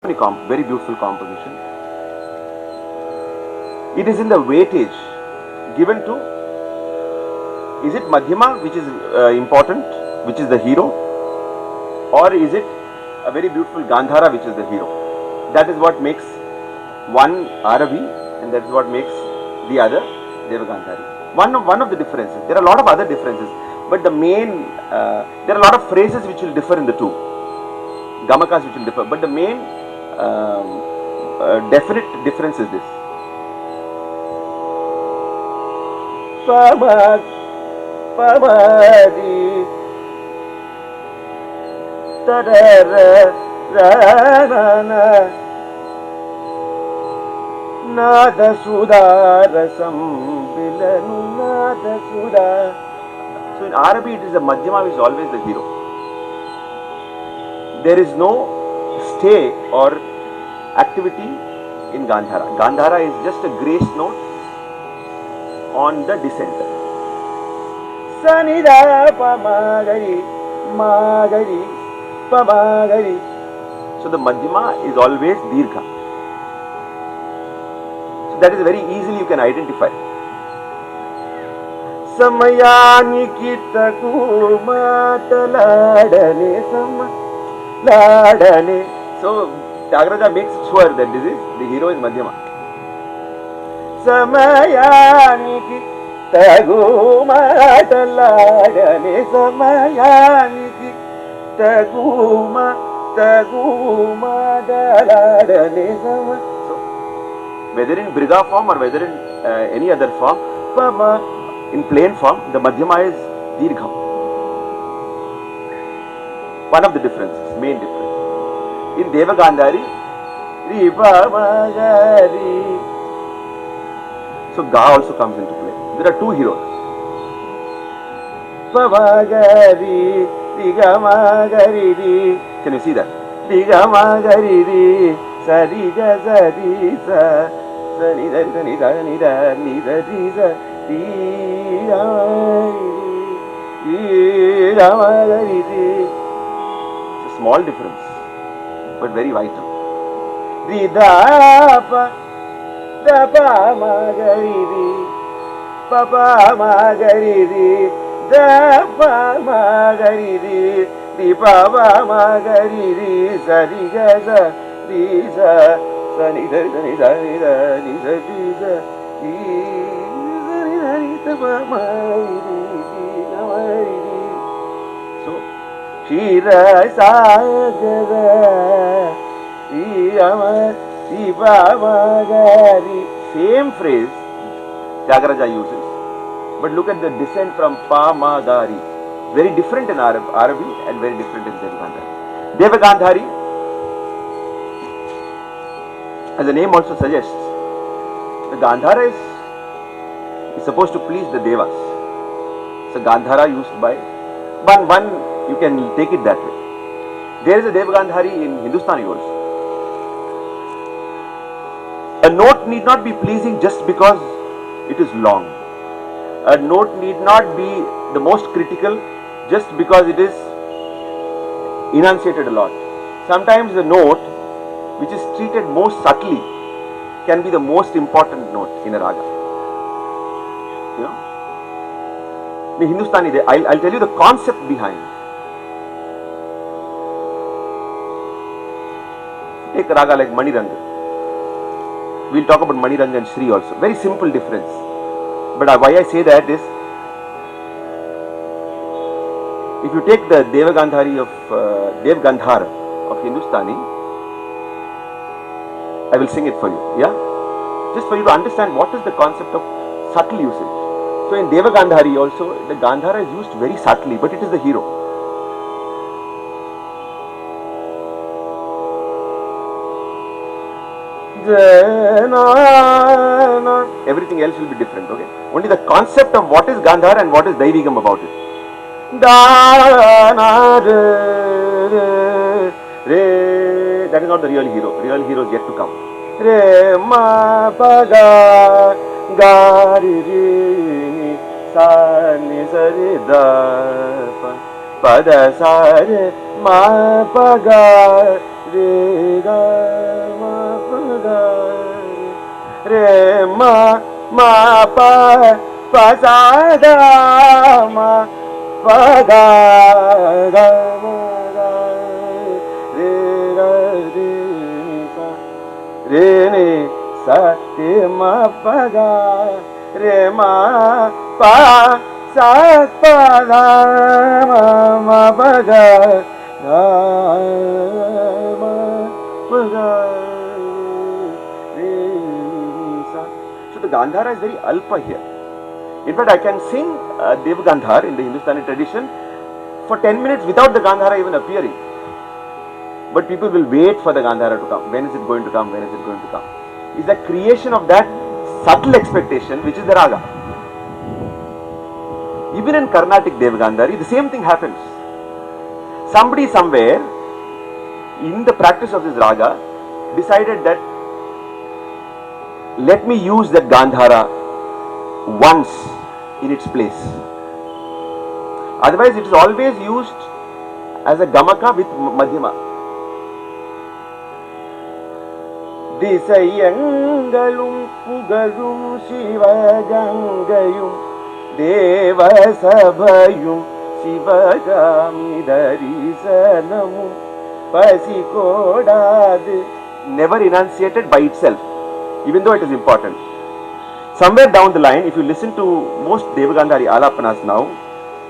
Very beautiful composition. It is in the weightage given to, is it Madhyama which is important, which is the hero, or is it a very beautiful Gandhara which is the hero? That is what makes one Aravi, and that is what makes the other Devagandhari. One of the differences. There are a lot of other differences, but the main, there are a lot of phrases which will differ in the two. Gamakas which will differ, but the main definite difference is this. Pama, Pamadi, Tadara, Rana, Nada Sudarasam, Bilanu Nada Sudar. So in Arabic it is the Madhyama which is always the hero. There is no stay or activity in Gandhara. Gandhara is just a grace note on the descent. Sanida Pamagari, Magari, Pamagari. So the Madhyama is always Dirgha. So that is very easily you can identify. Samayani Kitaku Mataladane Sama. So Tyagaraja makes sure that this is the hero is Madhyama. Samayaniki Tagumatalagane Samayaniki Tagumadalagane Sama. So whether in Briga form or whether in any other form, in plain form, the Madhyama is Dirgham. One of the differences, main difference. In Devagandhari, Ripamagari. So Ga also comes into play. There are two heroes. Pamagari, Digamagari. Can you see that? Digamagari, Sarija Sarisa, Sanida Sanida Nida Nida Risa, Digamagari. Small difference, but very vital. Ridapa, Dapa Magariri, Papa Magariri, Dapa Magariri, Dipapa Magariri, Sadigaza, Disa, Sanida, Sanida, Disa, Disa, Disa, Magariri. So, Shira Sagara, Magari. Same phrase Tyagaraja uses, but look at the descent from Pamagari. Very different in Arabi and very different in Devagandhari. Devagandhari, as the name also suggests, the Gandhara is supposed to please the Devas. So Gandhara used by one, you can take it that way. There is a Devagandhari in Hindustani also. A note need not be pleasing just because it is long. A note need not be the most critical just because it is enunciated a lot. Sometimes the note which is treated most subtly can be the most important note in a raga. You know? The Hindustani, I'll tell you the concept behind. Take a raga like Maniranga. We'll talk about Maniranga and Shri also. Very simple difference. But why I say that is, if you take the Devagandhari of Devgandhar of Hindustani, I will sing it for you. Yeah? Just for you to understand what is the concept of subtle usage. So in Devagandhari also, the Gandhara is used very subtly, but it is the hero. Everything else will be different, okay? Only the concept of what is Gandhara and what is Daivigam about it. That is not the real hero. Real hero is yet to come. Re ma pa ga ga ri ri sa ni sa ri da pa da sa re ma pa ga re ga. ga re ma ma pa pa sa da ma pa ga ga ma ga re ga re sa re ne sa te ma pa ga re ma pa sa pa da ma pa ga ga ma pa ga re sa. So the Gandhara is very alpa here. In fact, I can sing Dev Gandhar in the Hindustani tradition for 10 minutes without the Gandhara even appearing. But people will wait for the Gandhara to come. When is it going to come? When is it going to come? It's the creation of that subtle expectation which is the raga. Even in Carnatic Dev Gandhari, the same thing happens. Somebody somewhere in the practice of this raga decided that let me use that Gandhara once in its place. Otherwise, it is always used as a gamaka with madhyama. Disayangalum pugalum shivagangayum deva sabhayum shivagami darisanamum pasikodad. Never enunciated by itself, even though it is important. Somewhere down the line, if you listen to most Devagandhari Alapanas now,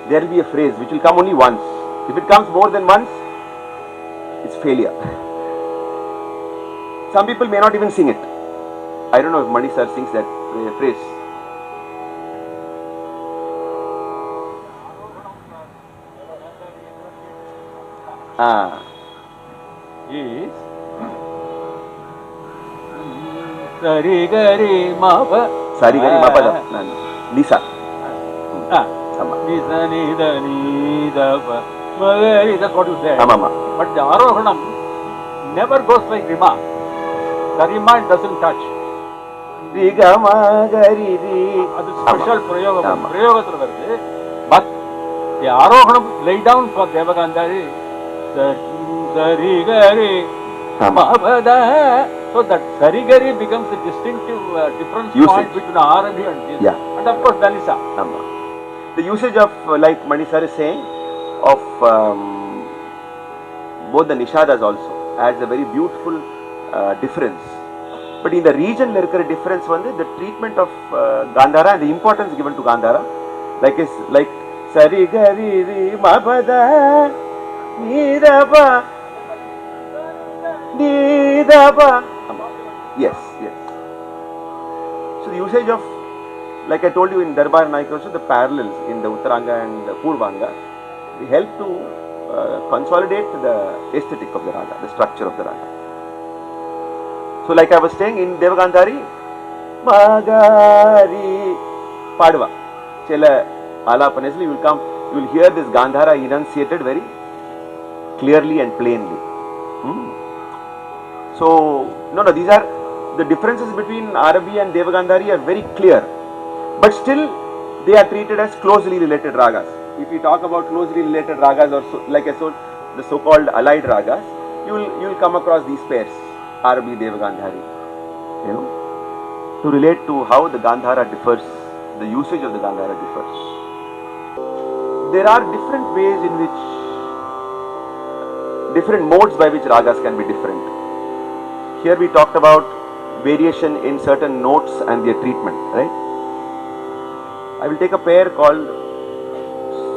there will be a phrase which will come only once. If it comes more than once, it's failure. Some people may not even sing it. I don't know if Mani sir sings that phrase. Yes. Sarigari Mapa. Sarigari Mapa. Nisa. Nisa Nida Nida Magari, that's what you said. But the Arohanam never goes like Rima. The Rima doesn't touch. Rigamagari. That's a special Prayoga. But the Arohanam lay down for Devagandhari. Sarigari Mabada. So that Sarigari becomes a distinctive difference point between R and D and this. Yeah. And of course Danisa. The usage of, like Mani sir is saying, of both the Nishadas also adds a very beautiful difference. But in the region there is a difference, the treatment of Gandhara and the importance given to Gandhara, like Sarigari Mabada Nidaba Nidaba. Yes. So the usage of, like I told you in Darbar Naik also, the parallels in the Uttaranga and the Purvanga, they help to consolidate the aesthetic of the raga, the structure of the raga. So like I was saying in Devagandhari, Magari Padva, Chela Alapanesli, you will hear this Gandhara enunciated very clearly and plainly. So, these are the differences between Arabi and Devagandhari are very clear, but still they are treated as closely related ragas. If we talk about closely related ragas, or the so-called allied ragas, you will come across these pairs, Arabi, Devagandhari, to relate to how the Gandhara differs, the usage of the Gandhara differs. There are different ways in which, different modes by which ragas can be different. Here we talked about variation in certain notes and their treatment, right? I will take a pair called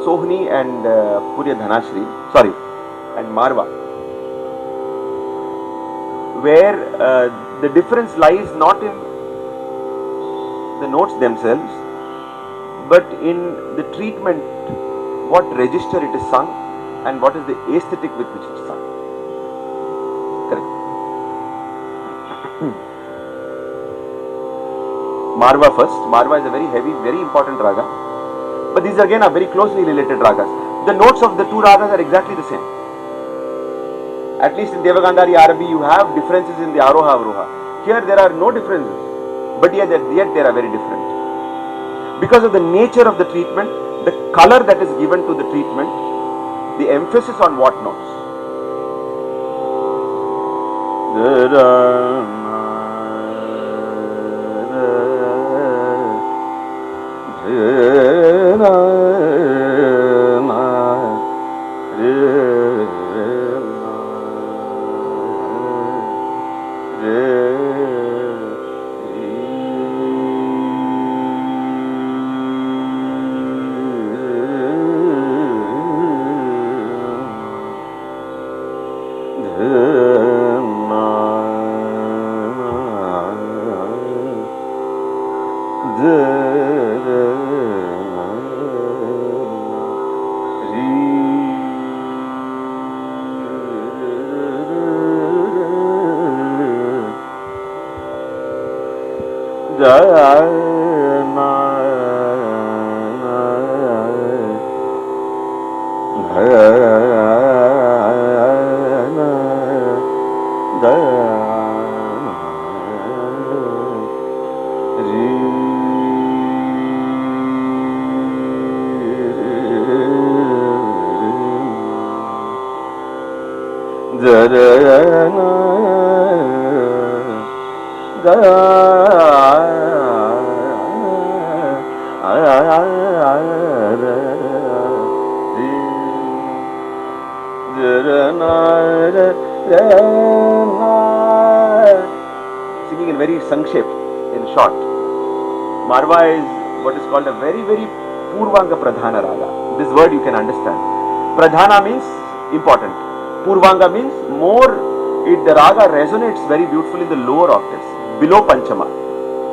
Sohni and Purya Dhanashri, and Marwa, where the difference lies not in the notes themselves, but in the treatment, what register it is sung and what is the aesthetic with which it is sung. Correct. Marwa first. Marwa is a very heavy, very important raga. But these again are very closely related ragas. The notes of the two ragas are exactly the same. At least in Devagandhari Arabi, you have differences in the Aroha Avroha. Here there are no differences, but yet they are very different. Because of the nature of the treatment, the color that is given to the treatment, the emphasis on what notes. Singing in very Sankshep, in short. Marva is what is called a very Purvanga Pradhana Raga. This word you can understand. Pradhana means important. Purvanga means more, the raga resonates very beautifully in the lower octaves, below Panchama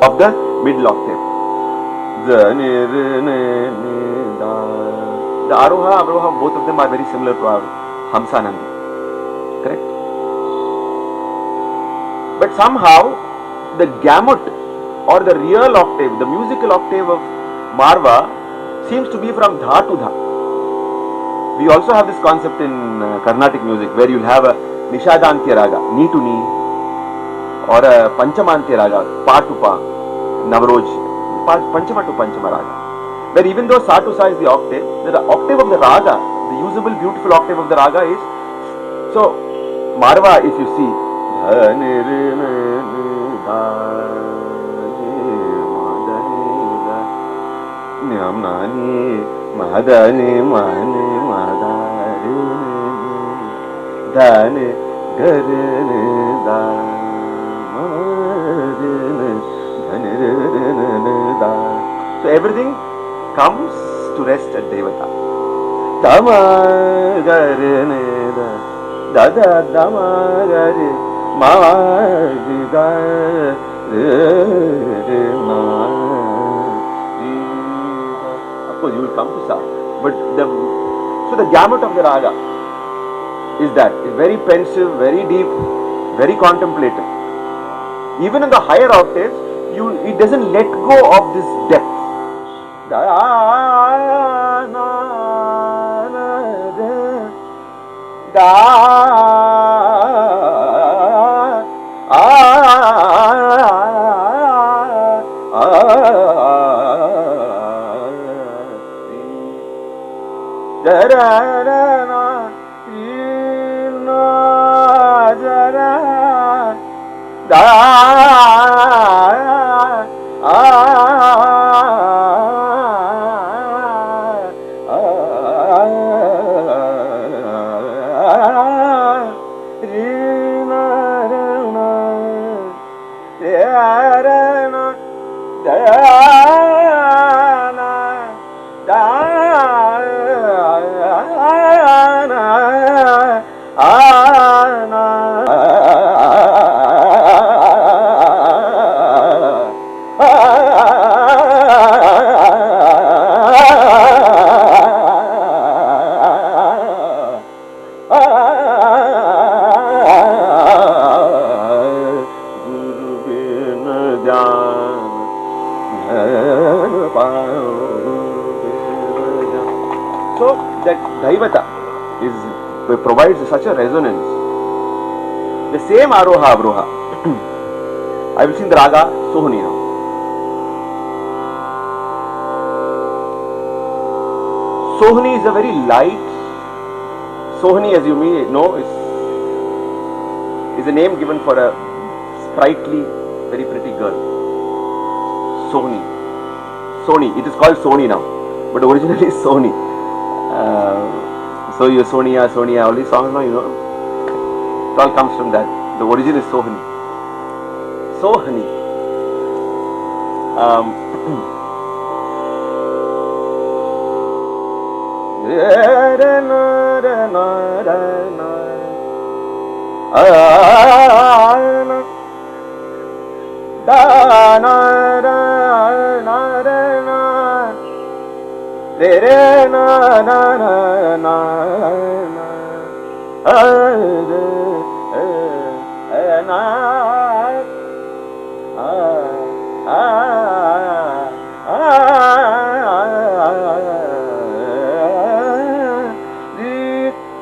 of the middle octave. The Aroha, Avroha, both of them are very similar to our Hamsanandi. Correct? But somehow the gamut or the real octave, the musical octave of Marva seems to be from Dha to Dha. We also have this concept in Carnatic music where you'll have a Nishadantya raga, Ni to Ni, or a Panchamantya raga, Pa to Pa, Navroj, Panchama to Panchama raga. Where even though Sa to Sa is the octave of the raga, the usable beautiful octave of the raga is, so Marva, if you see, so everything comes to rest at Devata. Of course, you will come to Sa, but so the gamut of the raga is that it's very pensive, very deep, very contemplative. Even in the higher octaves, it doesn't let go of this depth. So that Daivata provides such a resonance. The same Aroha Avroha. I will sing the raga Sohni now. Sohni is a very light. Sohni, as you may know, is a name given for a sprightly, very pretty girl. Sohni. Soni. It is called Soni now, but originally it's Soni. So you Sonia, all these songs now, you know, it all comes from that. The origin is Sohni. Sohni.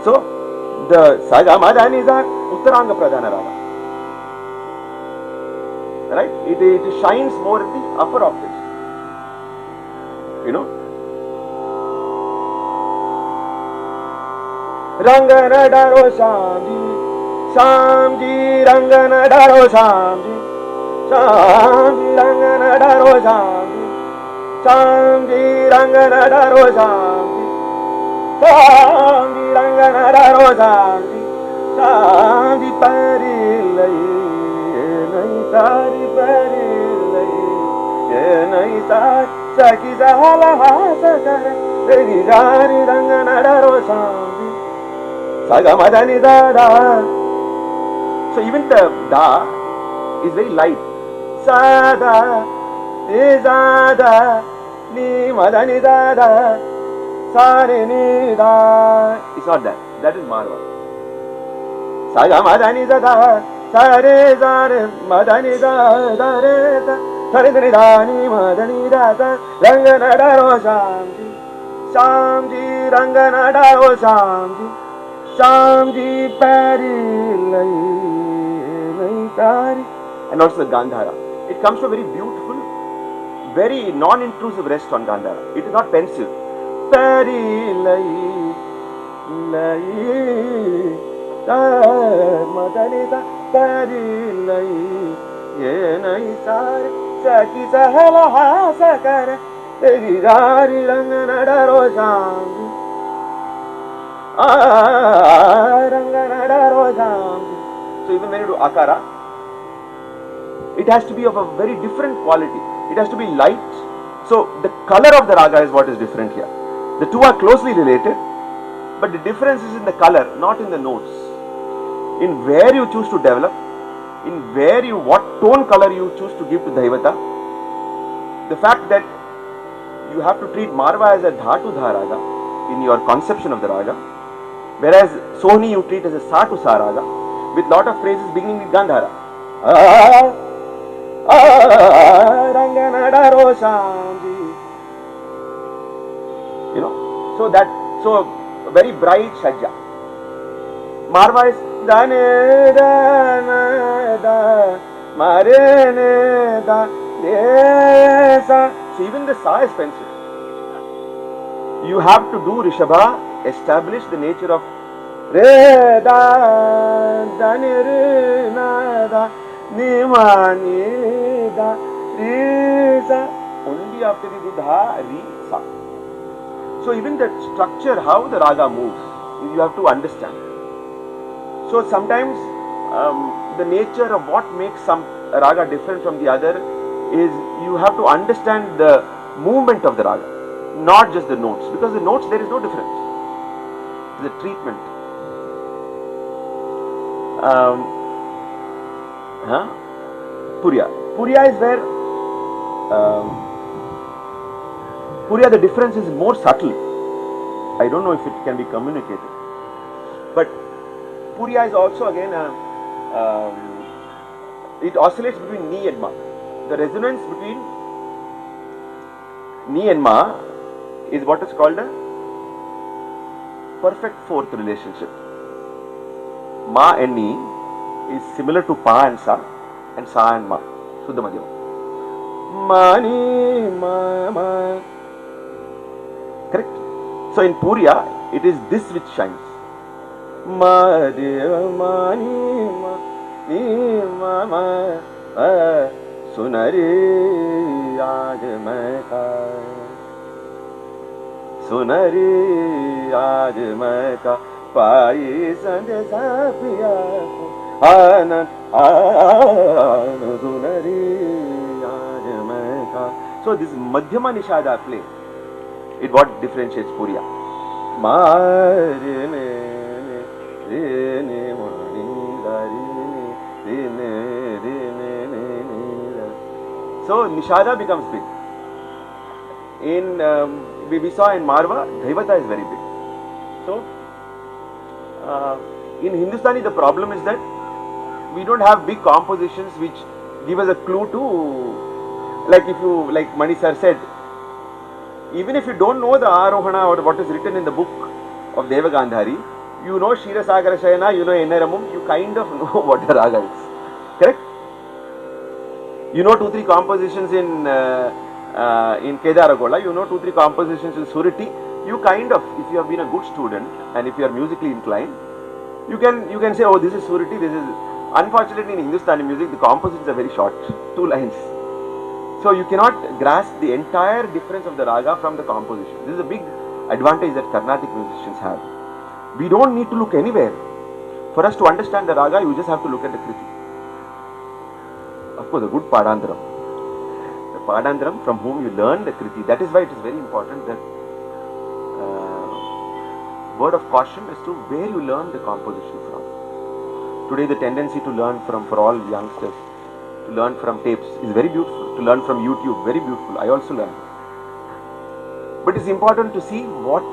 So the Sagamadani is a Uttaranga Pradhana Raga. Right? It shines more in the upper octaves. You know? Rangana Daro Shamji, Shamji, Rangana Daro Shamji, Shamji, Rangana Daro Shamji, Shamji, Rangana Daro Shamji, Shamji, Rangana Daro Shamji, Shamji Parilai, Nai Tari Parilai, Nai Tari Saki Zahala Hasakara, Regi Jari Rangana Daro Shamji, Sagamadani Da Da. So even the Da is very light. Sada, Nizada, Ni Madani Da Da, Sare Ni Da. It's not that. That is Marwa. Sagamadani Da Da, Sare Sare Madani Da Da Re Da, Sare Ni Da Ni Madani Da Da, Rangana Daro Shamji, Shamji Rangana Daro Shamji, Shamji Parilai, Nai Tari. And also the Gandhara. It comes to a very beautiful, very non-intrusive rest on Gandhara. It is not pensive. Parilai, Lai, Madanita, Parilai, Yenai Sari, Saki Sahala Hasakara, Jari Rangana Daro Shamji, Rangana Daro Shamji. So even when you do Akara, it has to be of a very different quality. It has to be light. So the color of the raga is what is different here. The two are closely related, but the difference is in the color, not in the notes. In where you choose to develop, in what tone color you choose to give to Daivata. The fact that you have to treat Marva as a Dhatu Dha raga in your conception of the raga, whereas Sohni you treat as a Sa to Sa raga with lot of phrases beginning with Gandhara. Rangana Daro Shamji. You know, so very bright Shajja. Marva is Dane Dana Da Marene Da Desa. So even the Sa is pensive. You have to do Rishabha, establish the nature of Re Da Dani Re Na Da Nimani Da Risa. Only after you do Dha Ri Sa. So even the structure, how the raga moves, you have to understand. So sometimes the nature of what makes some raga different from the other is you have to understand the movement of the raga, not just the notes, because the notes there is no difference. The treatment. Puriya. Puriya is where Puriya, the difference is more subtle. I don't know if it can be communicated. But Puriya is also again it oscillates between Ni and Ma. The resonance between Ni and Ma is what is called a perfect fourth relationship. Ma and Ni is similar to Pa and Sa and Ma. Shuddha Madhyama. Mani Ma Ma. Correct? So in Puriya, it is this which shines. Ma Deva Mani Ma Ni Ma Ma Sunari Aaj Main Ka Sunari Aaj Main Ka Pai Sandesa Piya Ko So this Madhyama Nishada play, it what differentiates Puriya. So Nishada becomes big. In we saw in Marva, Dhaivata is very big. So in Hindustani, the problem is that we don't have big compositions which give us a clue to, like if you, like Mani sir said, even if you don't know the Arohana or what is written in the book of Deva Gandhari, you know Shira Sagara Shayana, you know Ennaramum, you kind of know what the raga is. Correct? You know 2-3 compositions in Kedaragola, you know 2-3 compositions in Suriti. You kind of, if you have been a good student and if you are musically inclined, you can say, oh, this is Suriti, this is. Unfortunately, in Hindustani music, the compositions are very short, 2 lines. So you cannot grasp the entire difference of the raga from the composition. This is a big advantage that Carnatic musicians have. We don't need to look anywhere. For us to understand the raga, you just have to look at the kriti. Of course, a good Padandram. The Padandram from whom you learn the kriti. That is why it is very important that word of caution as to where you learn the composition from. Today the tendency to learn from, for all youngsters, to learn from tapes is very beautiful. To learn from YouTube, very beautiful. I also learn. But it's important to see what,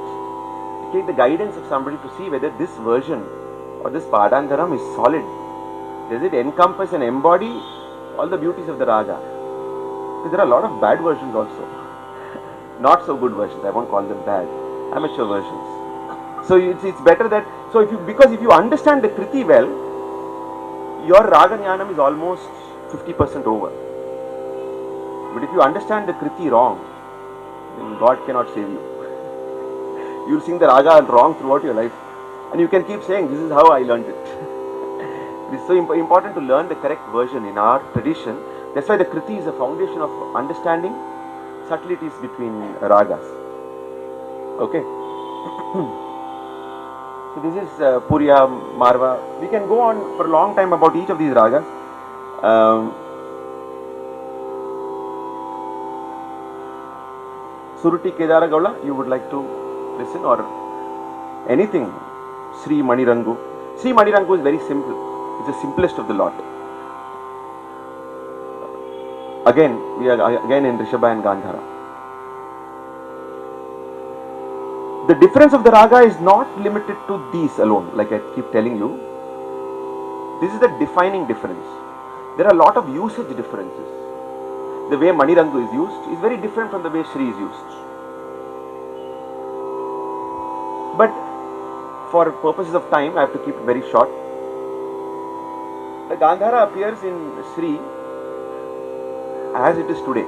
take the guidance of somebody to see whether this version or this Padandharam is solid. Does it encompass and embody all the beauties of the raga? Because there are a lot of bad versions also. Not so good versions, I won't call them bad. Amateur versions. So it's better that, so if you understand the kriti well, your raga jnanam is almost 50% over. But if you understand the kriti wrong, then God cannot save you. You will sing the raga wrong throughout your life. And you can keep saying, this is how I learned it. It is so important to learn the correct version in our tradition. That's why the kriti is a foundation of understanding subtleties between ragas. Okay. So this is Puriya, Marva. We can go on for a long time about each of these ragas. Suruti Kedaragaula, you would like to listen, or anything? Sri Manirangu. Sri Manirangu is very simple. It's the simplest of the lot. Again, we are again in Rishabha and Gandhara. The difference of the raga is not limited to these alone, like I keep telling you. This is the defining difference. There are a lot of usage differences. The way Manirangu is used is very different from the way Sri is used. But for purposes of time, I have to keep it very short. The Gandhara appears in Sri as it is today.